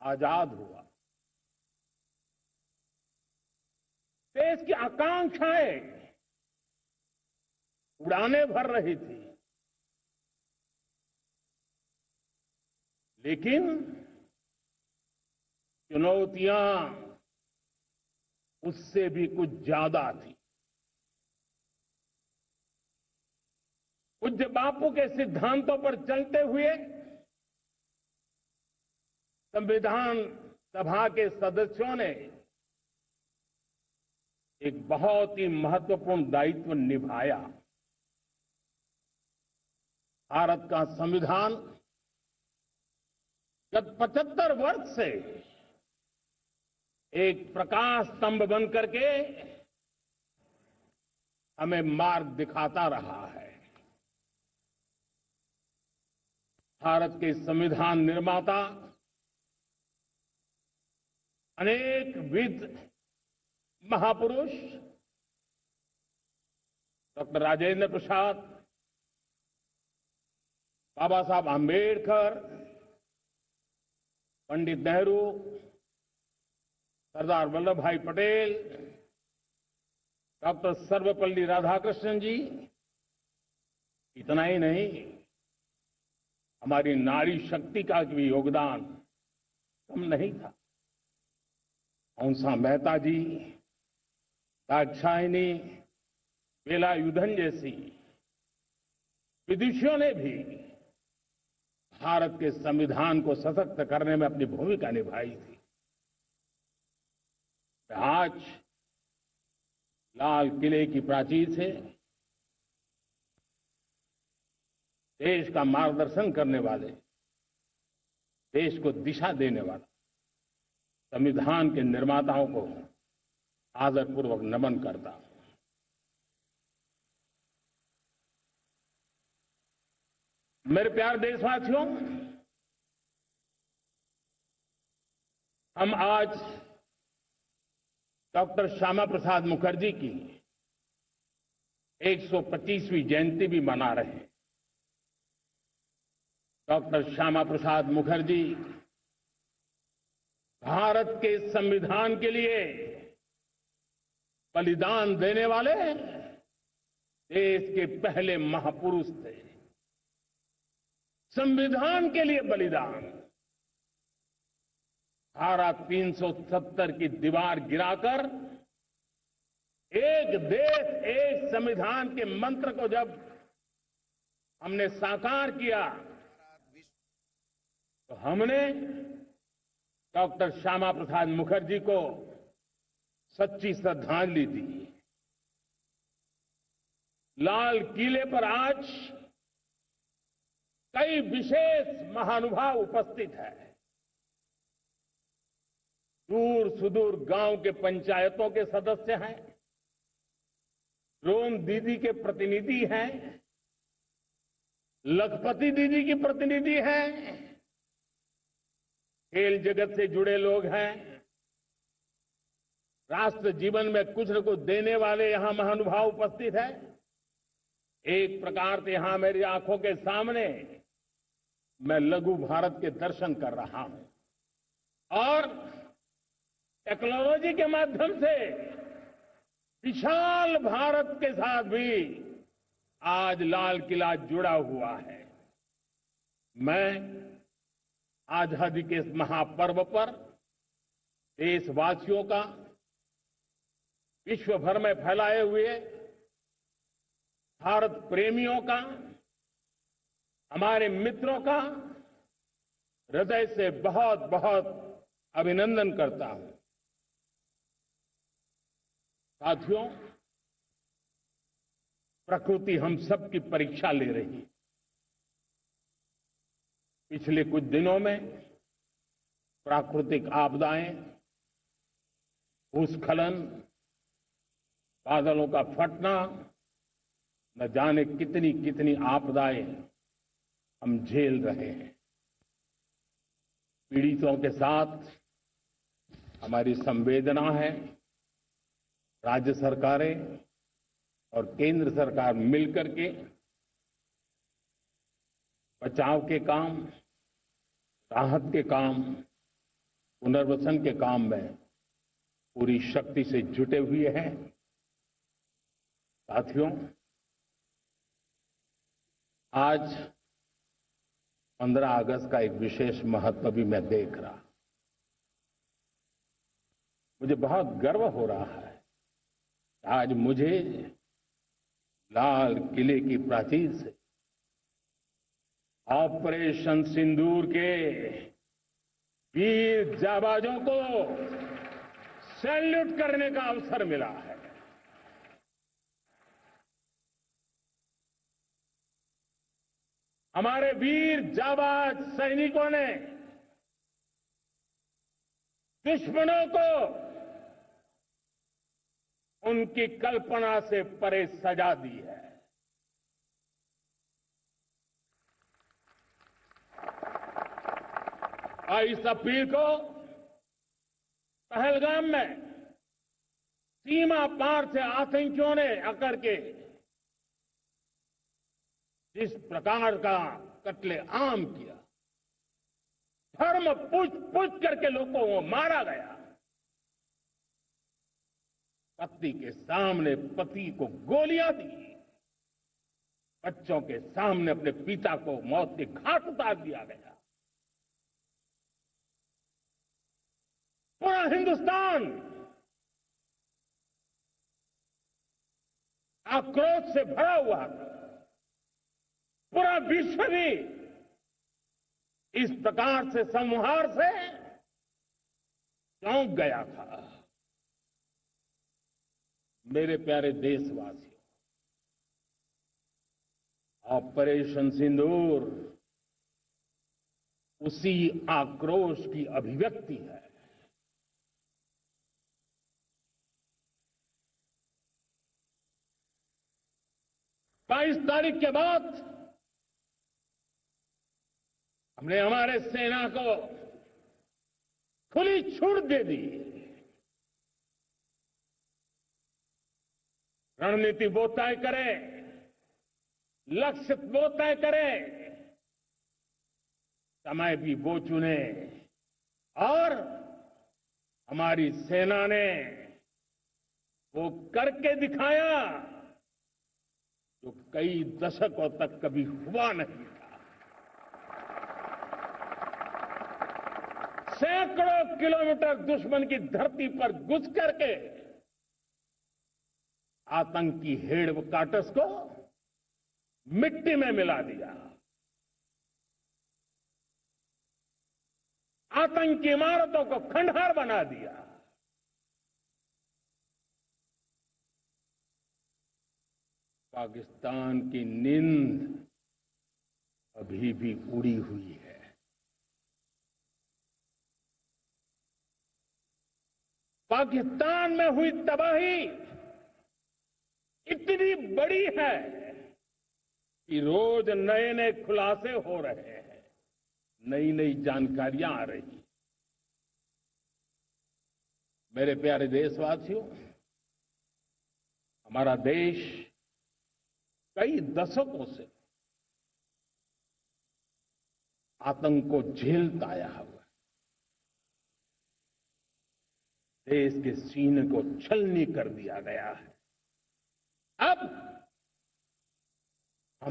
आजाद हुआ। देश की आकांक्षाएं उड़ाने भर रही थी, लेकिन चुनौतियां उससे भी कुछ ज्यादा थी। पूज्य बापू के सिद्धांतों पर चलते हुए संविधान सभा के सदस्यों ने एक बहुत ही महत्वपूर्ण दायित्व निभाया। भारत का संविधान गत 75 वर्ष से एक प्रकाश स्तंभ बन करके हमें मार्ग दिखाता रहा है। भारत के संविधान निर्माता अनेक विद महापुरुष डॉक्टर राजेंद्र प्रसाद, बाबा साहब आंबेडकर, पंडित नेहरू, सरदार वल्लभ भाई पटेल, डॉक्टर सर्वपल्ली राधाकृष्णन जी, इतना ही नहीं, हमारी नारी शक्ति का भी योगदान कम नहीं था। हंसा मेहता जी, दाक्षायणी, वेलायुधन जैसी विदुषियों ने भी भारत के संविधान को सशक्त करने में अपनी भूमिका निभाई थी। आज लाल किले की प्राचीर से देश का मार्गदर्शन करने वाले, देश को दिशा देने वाला संविधान के निर्माताओं को आदरपूर्वक नमन करता हूं। मेरे प्यारे देशवासियों, हम आज डॉक्टर श्यामा प्रसाद मुखर्जी की 125वीं जयंती भी मना रहे हैं। डॉक्टर श्यामा प्रसाद मुखर्जी भारत के संविधान के लिए बलिदान देने वाले देश के पहले महापुरुष थे। संविधान के लिए बलिदान, धारा 370 की दीवार गिराकर एक देश एक संविधान के मंत्र को जब हमने साकार किया तो हमने डॉक्टर श्यामा प्रसाद मुखर्जी को सच्ची श्रद्धांजलि दी। लाल किले पर आज कई विशेष महानुभाव उपस्थित हैं। दूर सुदूर गांव के पंचायतों के सदस्य हैं, ड्रोन दीदी के प्रतिनिधि हैं, लखपति दीदी की प्रतिनिधि हैं, खेल जगत से जुड़े लोग हैं, राष्ट्र जीवन में कुछ न कुछ देने वाले यहां महानुभाव उपस्थित हैं। एक प्रकार से यहां मेरी आंखों के सामने मैं लघु भारत के दर्शन कर रहा हूं और टेक्नोलॉजी के माध्यम से विशाल भारत के साथ भी आज लाल किला जुड़ा हुआ है। मैं आजादी के इस महापर्व पर देशवासियों का, विश्व भर में फैलाए हुए भारत प्रेमियों का, हमारे मित्रों का हृदय से बहुत बहुत अभिनंदन करता हूं। साथियों, प्रकृति हम सबकी परीक्षा ले रही है। पिछले कुछ दिनों में प्राकृतिक आपदाएं, भूस्खलन, बादलों का फटना, न जाने कितनी कितनी आपदाएं हम झेल रहे हैं। पीड़ितों के साथ हमारी संवेदना है। राज्य सरकारें और केंद्र सरकार मिलकर के बचाव के काम, राहत के काम पुनर्वसन के काम में पूरी शक्ति से जुटे हुए हैं। साथियों, आज 15 अगस्त का एक विशेष महत्व भी मैं देख रहा। मुझे बहुत गर्व हो रहा है। आज मुझे लाल किले की प्राचीर से ऑपरेशन सिंदूर के वीर जाबाजों को सैल्यूट करने का अवसर मिला है। हमारे वीर जाबाज सैनिकों ने दुश्मनों को उनकी कल्पना से परे सजा दी है। और इस अपील को पहलगाम में सीमा पार से आतंकियों ने आकर के जिस प्रकार का कत्लेआम किया, धर्म पूछ करके लोगों को मारा गया। पत्नी के सामने पति को गोलियां दी, बच्चों के सामने अपने पिता को मौत के घाट उतार दिया गया। पूरा हिंदुस्तान आक्रोश से भरा हुआ था। पूरा विश्व भी इस प्रकार से संहार से चौंक गया था। मेरे प्यारे देशवासियों, ऑपरेशन सिंदूर उसी आक्रोश की अभिव्यक्ति है। बाईस तारीख के बाद हमने हमारे सेना को खुली छूट दे दी। रणनीति वो तय करे, लक्ष्य वो तय करे, समय भी वो चुने। और हमारी सेना ने वो करके दिखाया जो कई दशकों तक कभी हुआ नहीं था। सैकड़ों किलोमीटर दुश्मन की धरती पर घुस करके आतंकी हेडक्वार्टर्स को मिट्टी में मिला दिया। आतंकी इमारतों को खंडहर बना दिया। पाकिस्तान की नींद अभी भी उड़ी हुई है। पाकिस्तान में हुई तबाही इतनी बड़ी है कि रोज नए नए खुलासे हो रहे हैं, नई नई जानकारियां आ रही। मेरे प्यारे देशवासियों, हमारा देश कई दशकों से आतंक को झेलता आया हुआ है। देश के सीने को छलनी कर दिया गया है। अब